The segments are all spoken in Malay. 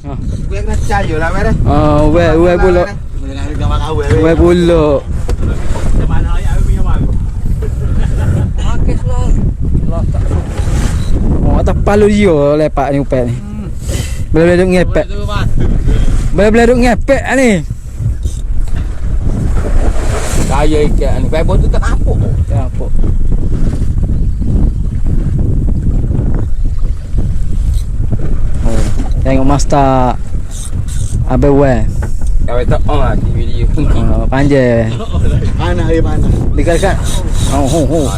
Gue kena cayo lah weh. Uwe pulak. Uwe pulak. Oh, atas palu dia lepak ni upet ni. Boleh duk ngepek. Boleh duk ngepek ni. Kaya ikan ni. Pebon tu tak nampak. Tak nampak. Oh, tengok master Abang Wan. Kau tak lah di video. Panjang. Mana mana. Dekat. Oh.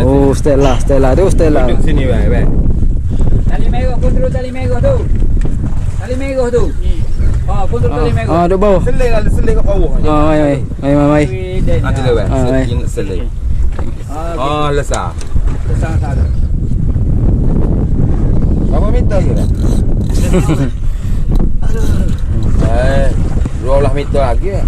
Oh, Stella tu Stella. Duduk sini weh. Tali merah, kontrol tali merah tu. Tali merah tu. Kontrol tali merah. Duk bawah. Selai kat bawah. Mai. Nanti dah weh. mai. Ingat selai. Lesar. Besar sana. Berapa meter je dah? 12 meter lagi eh.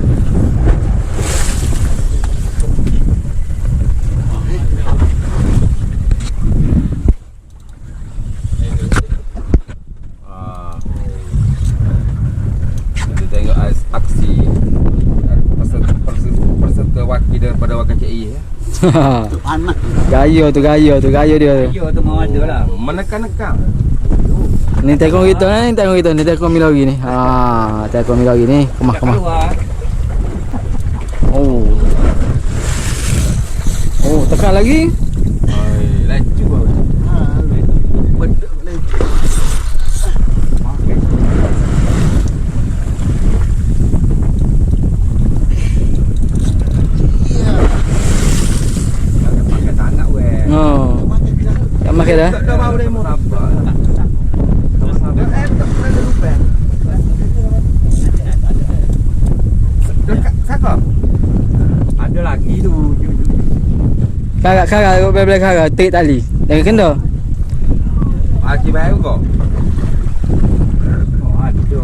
Kita tengok aksi peserta wakil daripada wakil CI ya. Panas. Gaya dia. Ya tu mau ada lah. Menekan-nekan. Ni tengok kita ni, ni tengok mi lagi ni. Tengok mi lagi ni. Kemah. Oh, tekan lagi. Laju lah. Tak makan dah. Tak mau demo apa. Kakak. Ada lagi tu. Kakak bela kakak tarik tali. Jangan kena. Aki baru kau. Ada.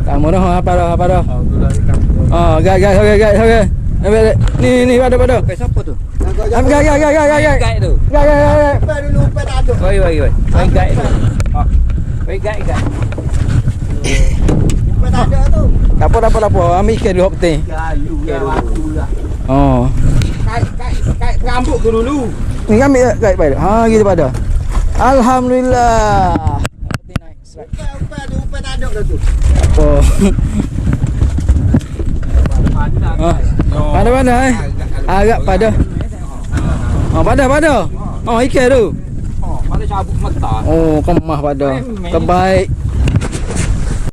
Kamu dah apa dah? Gak. Ni pada. Siapa tu? Gak. Guide tu. Gak. Baru lupa tak ada. Oi. Guide tu. Guide. Lupa tak ada tu. Apa. Ambil ikan dulu penting. Galu lah waktu lah. Oh. Kait rambut tu dulu. Ni ambil gak pada. Gitu pada. Alhamdulillah. Penting naik. Lupa tak ada dah tu. Oh. Pada agak pada. Pada. Ikan tu. Pada cabut mata. Kemah pada. Terbaik.